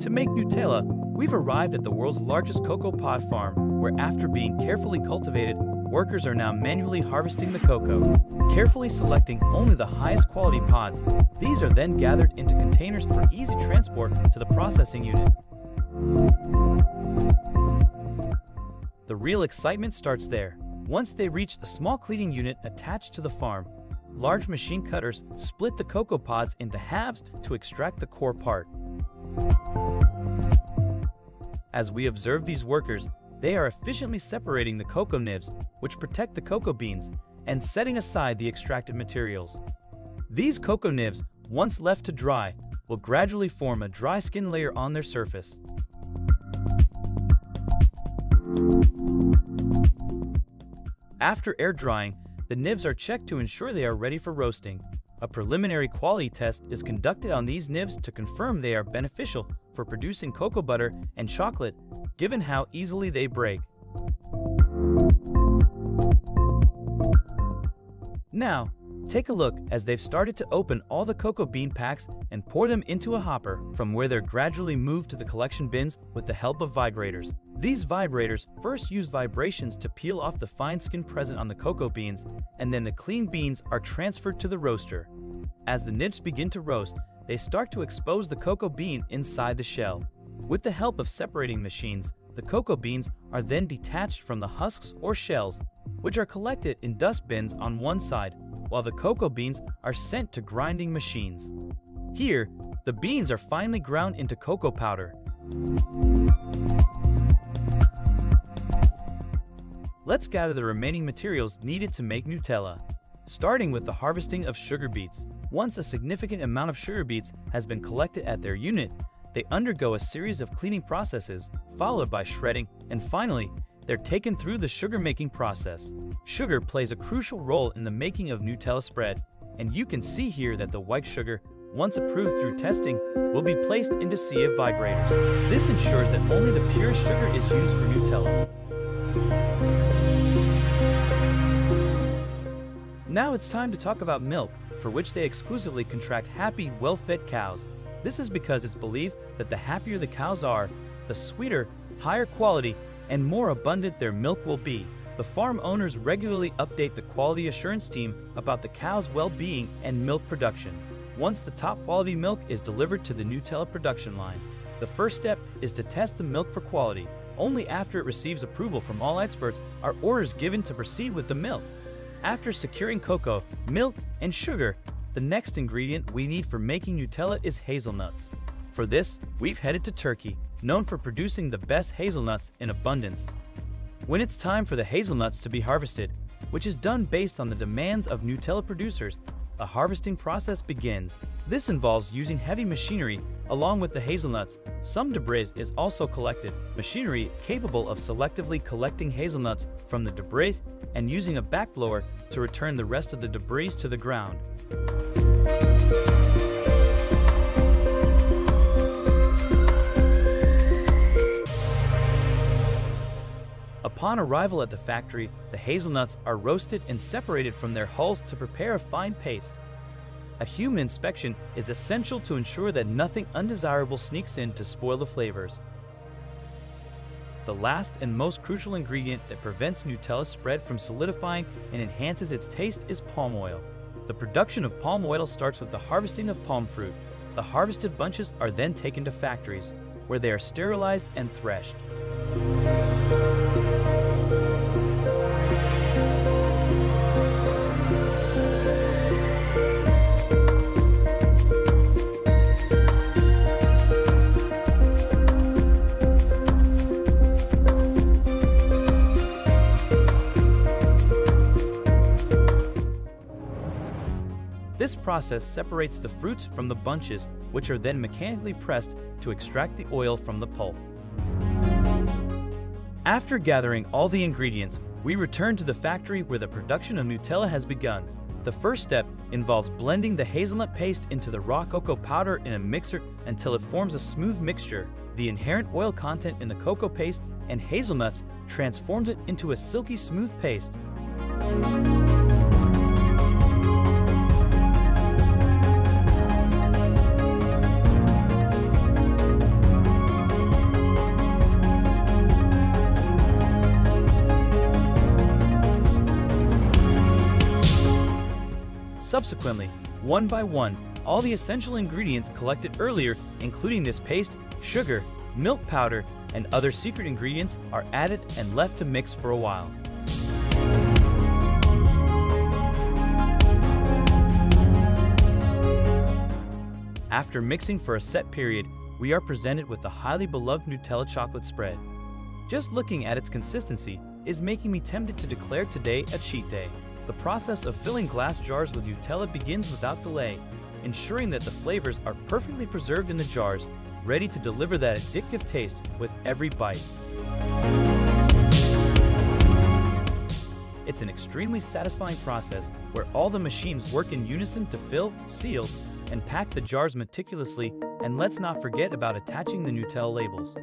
To make Nutella, we've arrived at the world's largest cocoa pod farm, where after being carefully cultivated, workers are now manually harvesting the cocoa. Carefully selecting only the highest quality pods, these are then gathered into containers for easy transport to the processing unit. The real excitement starts there. Once they reach the small cleaning unit attached to the farm, large machine cutters split the cocoa pods into halves to extract the core part. As we observe these workers, they are efficiently separating the cocoa nibs, which protect the cocoa beans, and setting aside the extracted materials. These cocoa nibs, once left to dry, will gradually form a dry skin layer on their surface. After air drying, the nibs are checked to ensure they are ready for roasting. A preliminary quality test is conducted on these nibs to confirm they are beneficial for producing cocoa butter and chocolate, given how easily they break. Now, take a look as they've started to open all the cocoa bean packs and pour them into a hopper, from where they're gradually moved to the collection bins with the help of vibrators. These vibrators first use vibrations to peel off the fine skin present on the cocoa beans, and then the clean beans are transferred to the roaster. As the nibs begin to roast, they start to expose the cocoa bean inside the shell. With the help of separating machines, the cocoa beans are then detached from the husks or shells, which are collected in dust bins on one side, while the cocoa beans are sent to grinding machines. Here, the beans are finely ground into cocoa powder. Let's gather the remaining materials needed to make Nutella. Starting with the harvesting of sugar beets. Once a significant amount of sugar beets has been collected at their unit, they undergo a series of cleaning processes, followed by shredding, and finally, they're taken through the sugar-making process. Sugar plays a crucial role in the making of Nutella spread, and you can see here that the white sugar, once approved through testing, will be placed into sieve vibrators. This ensures that only the pure sugar is used for Nutella. Now it's time to talk about milk, for which they exclusively contract happy, well-fed cows. This is because it's believed that the happier the cows are, the sweeter, higher quality, and more abundant their milk will be. The farm owners regularly update the quality assurance team about the cow's well-being and milk production. Once the top quality milk is delivered to the Nutella production line, the first step is to test the milk for quality. Only after it receives approval from all experts are orders given to proceed with the milk. After securing cocoa, milk, and sugar, the next ingredient we need for making Nutella is hazelnuts. For this, we've headed to Turkey, known for producing the best hazelnuts in abundance. When it's time for the hazelnuts to be harvested, which is done based on the demands of Nutella producers, a harvesting process begins. This involves using heavy machinery along with the hazelnuts. Some debris is also collected, machinery capable of selectively collecting hazelnuts from the debris and using a backblower to return the rest of the debris to the ground. Upon arrival at the factory, the hazelnuts are roasted and separated from their hulls to prepare a fine paste. A human inspection is essential to ensure that nothing undesirable sneaks in to spoil the flavors. The last and most crucial ingredient that prevents Nutella spread from solidifying and enhances its taste is palm oil. The production of palm oil starts with the harvesting of palm fruit. The harvested bunches are then taken to factories, where they are sterilized and threshed. This process separates the fruits from the bunches, which are then mechanically pressed to extract the oil from the pulp. After gathering all the ingredients, we return to the factory where the production of Nutella has begun. The first step involves blending the hazelnut paste into the raw cocoa powder in a mixer until it forms a smooth mixture. The inherent oil content in the cocoa paste and hazelnuts transforms it into a silky smooth paste. Subsequently, one by one, all the essential ingredients collected earlier, including this paste, sugar, milk powder, and other secret ingredients, are added and left to mix for a while. After mixing for a set period, we are presented with the highly beloved Nutella chocolate spread. Just looking at its consistency is making me tempted to declare today a cheat day. The process of filling glass jars with Nutella begins without delay, ensuring that the flavors are perfectly preserved in the jars, ready to deliver that addictive taste with every bite. It's an extremely satisfying process where all the machines work in unison to fill, seal, and pack the jars meticulously, and let's not forget about attaching the Nutella labels.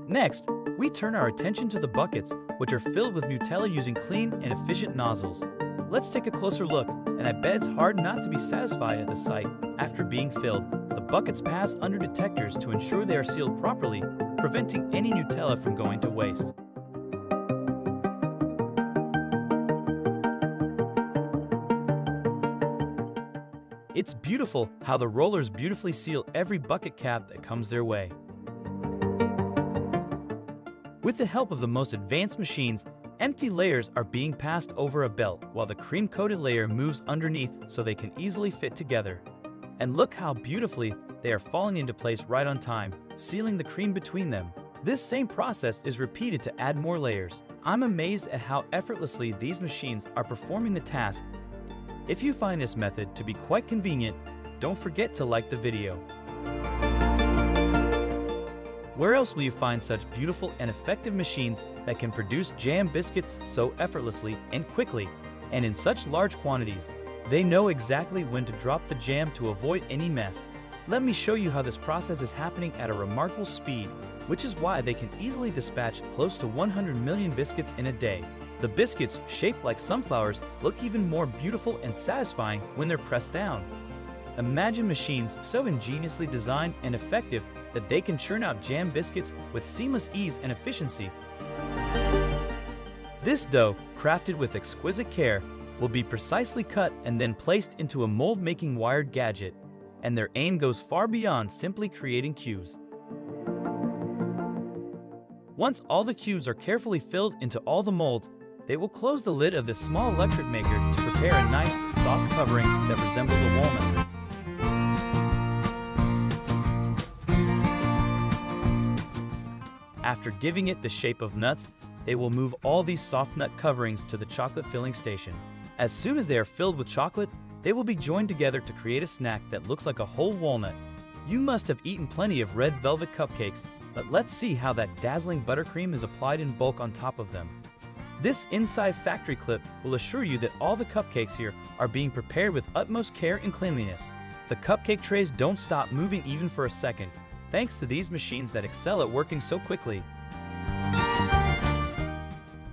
Next, we turn our attention to the buckets, which are filled with Nutella using clean and efficient nozzles. Let's take a closer look, and I bet it's hard not to be satisfied at the sight. After being filled, the buckets pass under detectors to ensure they are sealed properly, preventing any Nutella from going to waste. It's beautiful how the rollers beautifully seal every bucket cap that comes their way. With the help of the most advanced machines, empty layers are being passed over a belt while the cream-coated layer moves underneath so they can easily fit together. And look how beautifully they are falling into place right on time, sealing the cream between them. This same process is repeated to add more layers. I'm amazed at how effortlessly these machines are performing the task. If you find this method to be quite convenient, don't forget to like the video. Where else will you find such beautiful and effective machines that can produce jam biscuits so effortlessly and quickly, and in such large quantities? They know exactly when to drop the jam to avoid any mess. Let me show you how this process is happening at a remarkable speed, which is why they can easily dispatch close to 100 million biscuits in a day. The biscuits, shaped like sunflowers, look even more beautiful and satisfying when they're pressed down. Imagine machines so ingeniously designed and effective that they can churn out jam biscuits with seamless ease and efficiency. This dough, crafted with exquisite care, will be precisely cut and then placed into a mold-making wired gadget, and their aim goes far beyond simply creating cubes. Once all the cubes are carefully filled into all the molds, they will close the lid of this small electric maker to prepare a nice, soft covering that resembles a walnut. After giving it the shape of nuts, they will move all these soft nut coverings to the chocolate filling station. As soon as they are filled with chocolate, they will be joined together to create a snack that looks like a whole walnut. You must have eaten plenty of red velvet cupcakes, but let's see how that dazzling buttercream is applied in bulk on top of them. This inside factory clip will assure you that all the cupcakes here are being prepared with utmost care and cleanliness. The cupcake trays don't stop moving even for a second, thanks to these machines that excel at working so quickly.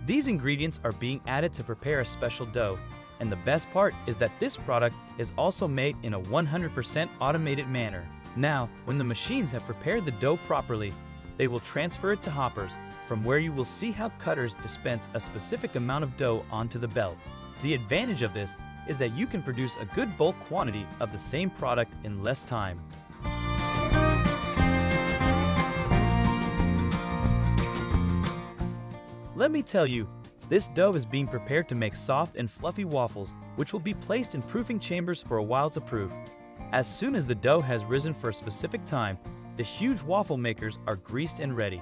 These ingredients are being added to prepare a special dough, and the best part is that this product is also made in a 100% automated manner. Now, when the machines have prepared the dough properly, they will transfer it to hoppers, from where you will see how cutters dispense a specific amount of dough onto the belt. The advantage of this is that you can produce a good bulk quantity of the same product in less time. Let me tell you, this dough is being prepared to make soft and fluffy waffles, which will be placed in proofing chambers for a while to proof. As soon as the dough has risen for a specific time, the huge waffle makers are greased and ready.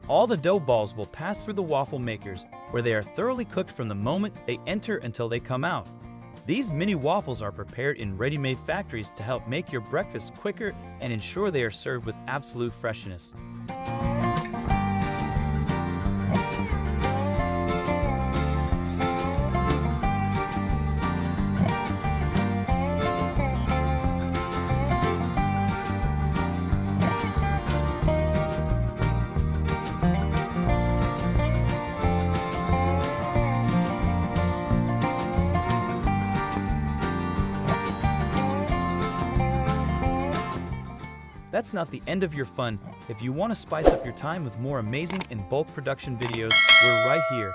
All the dough balls will pass through the waffle makers, where they are thoroughly cooked from the moment they enter until they come out. These mini waffles are prepared in ready-made factories to help make your breakfast quicker and ensure they are served with absolute freshness. that's not the end of your fun. If you want to spice up your time with more amazing in bulk production videos, we're right here.